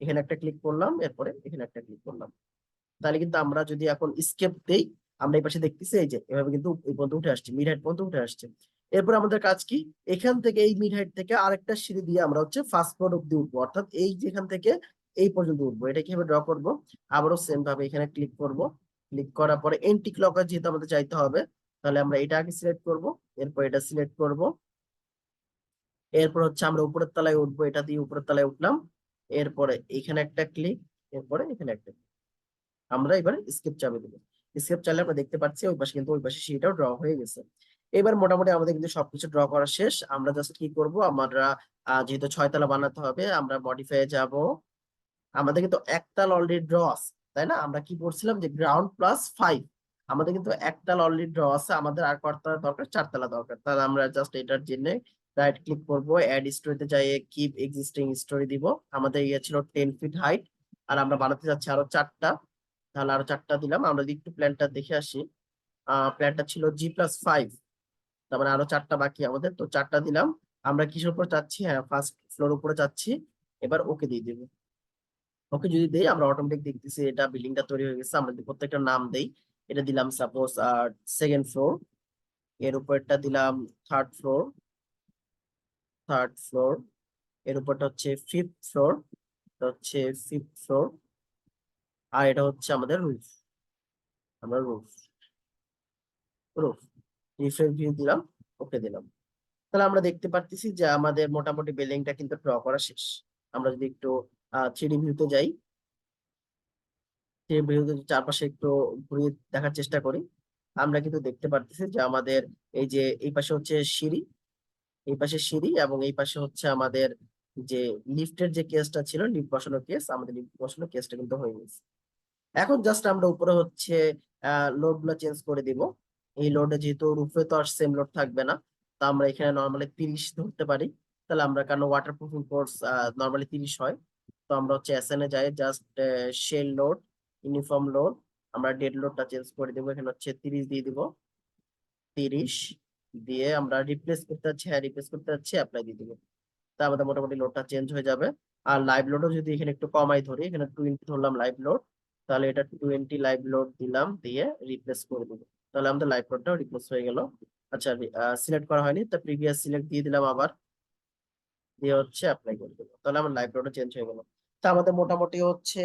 এখানে একটা ক্লিক করলাম, এরপরে এখানে একটা ক্লিক করলাম। তাহলে কিন্তু আমরা যদি এখন স্কেপ দেই, আমরা এই পাশে দেখতেছি এই যে এভাবে কিন্তু এই পর্যন্ত উঠে আসছে, মিড হাইট পর্যন্ত উঠে আসছে। এরপর আমাদের কাজ কি, এখান থেকে এই মিড হাইট থেকে আরেকটা সিঁড়ি দিয়ে আমরা হচ্ছে ফার্স্ট ফ্লোর অব্দি উঠবো, অর্থাৎ এই যেখান থেকে এই পর্যন্ত উঠবো। এটা কিভাবে ড্র করব, আবারও সেম ভাবে এখানে ক্লিক করব। ক্লিক করার পরে এন্টি ক্লকওয়াইজ যেহেতু আমাদের চাইতে হবে, তাহলে আমরা এটা আগে সিলেক্ট করব, এরপর এটা সিলেক্ট করব। এরপর হচ্ছে আমরা উপরের তলায় উঠবো, এটা দিয়ে উপরের তলায় উঠলাম। এরপরে এখানে একটা ক্লিক, এরপরে এখানে একটা, আমরা এবার স্কেপ চাপে দেবো। স্কেপ চাইলে আমরা দেখতে পাচ্ছি ওই পাশে কিন্তু ওই পাশে সেটাও ড্র হয়ে গেছে। এবার মোটামুটি আমাদের কিন্তু সবকিছু ড্র করা শেষ। আমরা জাস্ট কি করব, আমরা যেহেতু 6 তলা বানাতে হবে, আমরা মডিফাই যাব। আমাদের কিন্তু একতাল অলরেডি ড্র আছে, তাই না? আমরা কি করছিলাম যে গ্রাউন্ড +5, আমাদের কিন্তু একতাল অলরেডি ড্র আছে, আমাদের আর কত দরকার, 4 তলা দরকার। তাহলে আমরা জাস্ট এটার জন্য রাইট ক্লিক করব, অ্যাড স্টোরিতে যাই, কিপ এক্সিস্টিং স্টোরি দিব। আমাদের ইয়ে ছিল 10 ফিট হাইট, আর আমরা বানাতে যাচ্ছি আরো 4টা। তাহলে আরো 4টা দিলাম। আমরা যদি একটু প্ল্যানটা দেখে আসি, প্ল্যানটা ছিল G+5, তার মানে আরো 4টা বাকি আমাদের, তো 4টা দিলাম। আমরা কিসের উপর চাচ্ছি, হ্যাঁ ফার্স্ট ফ্লোর উপরে চাচ্ছি। এবার ওকে দিয়ে দেবো। ওকে যদি দেই, আমরা অটোমেটিক দেখতেছি এটা বিল্ডিংটা তৈরি হয়ে গেছে। আমরা যদি প্রত্যেকটা নাম দেই, এটা দিলাম সাপোজ সেকেন্ড ফ্লোর, এর উপরটা দিলাম থার্ড ফ্লোর, থার্ড ফ্লোর, এর উপরটা হচ্ছে ফিফথ ফ্লোর, হচ্ছে ফিফথ ফ্লোর, আর এটা হচ্ছে আমাদের রুফ। আমরা রুফ, রুফ রিফ্রেশ ভিউ দিলাম, ওকে দিলাম। তাহলে আমরা দেখতে পারতেছি যে আমাদের মোটামুটি বিল্ডিংটা কিন্তু ড্র করা শেষ। আমরা যদি একটু 3D ভিউতে যাই, 3D ভিউতে চারপাশে একটু ঘুরিয়ে দেখার চেষ্টা করি, আমরা কিন্তু দেখতে পারতেছি যে আমাদের এই যে এই পাশে হচ্ছে সিঁড়ি, এই পাশে সিঁড়ি, এবং এই পাশে হচ্ছে আমাদের যে লিফটের যে কেসটা ছিল, লিফট বসানো কেস, আমাদের লিফট বসানো কেসটা কিন্তু হয়ে গেছে। এখন জাস্ট আমরা উপরে হচ্ছে লোড গুলো চেঞ্জ করে দিব। এই লোডে যেহেতু রুফে তো আর সেম লোড থাকবে না, তো আমরা এখানে নর্মালি 30 ধরতে পারি। তাহলে আমরা, কারণ ওয়াটার প্রুফিং কোর্স নর্মালি 30 হয়, তো আমরা হচ্ছে এসএন এ যাই, just shell load, uniform load, আমরা ডেড লোডটা চেঞ্জ করে দিব, এখানে হচ্ছে 30 দিয়ে দিব। 30 দিয়ে আমরা রিপ্লেস করতে যাচ্ছি, হ্যাঁ রিপ্লেস করতে যাচ্ছি, অ্যাপ্লাই দিয়ে দিব। তা আমাদের মোটামুটি লোডটা চেঞ্জ হয়ে যাবে। আর লাইভ লোডও যদি এখানে একটু কমাই ধরি, এখানে 20 ধরলাম লাইভ লোড, তাহলে এটা 20 লাইভ লোড দিলাম, দিয়ে রিপ্লেস করে দিব। তাহলে আমাদের লাইভ লোডটাও রিপ্লেস হয়ে গেল। আচ্ছা, সিলেক্ট করা হয়নি, তা প্রিভিয়াস সিলেক্ট দিয়ে দিলাম আবার, দিয়ে হচ্ছে অ্যাপ্লাই করে দেবো। তাহলে আমার লাইভ লোডও চেঞ্জ হয়ে গেল। তা আমাদের মোটামুটি হচ্ছে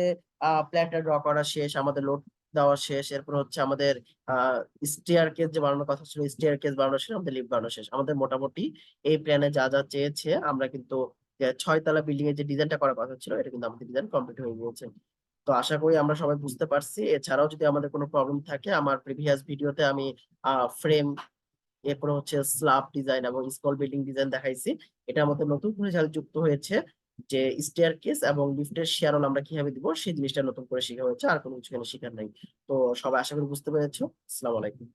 প্ল্যানটা ড্র করা শেষ, আমাদের লোড দেওয়া শেষ। এরপর হচ্ছে আমাদের স্টেয়ার কেস যে বানানোর কথা ছিল, স্টেয়ার কেস বানানো শেষ, আমাদের লিফট বানানো শেষ। আমাদের মোটামুটি এই প্ল্যানে যা যা চেয়েছে, আমরা কিন্তু যে 6 তলা বিল্ডিং এর যে ডিজাইনটা করার কথা ছিল, এটা কিন্তু আমাদের ডিজাইন কমপ্লিট হয়ে গিয়েছে। তো আশা করি আমরা সবাই বুঝতে পারছি। এছাড়াও যদি আমাদের কোনো প্রবলেম থাকে, আমার প্রিভিয়াস ভিডিওতে আমি ফ্রেম, এরপরে হচ্ছে স্ল্যাব ডিজাইন এবং স্কল বিল্ডিং ডিজাইন দেখাইছি। এটার মধ্যে নতুন করে যা যুক্ত হয়েছে যে স্টেয়ার কেস এবং লিফটের শেয়ারল আমরা কিভাবে দিব, সেই জিনিসটা নতুন করে শেখা হয়েছে, আর কোনো কিছু এখানে শেখার নাই। তো সবাই আশা করি বুঝতে পেরেছো। আসসালামু আলাইকুম।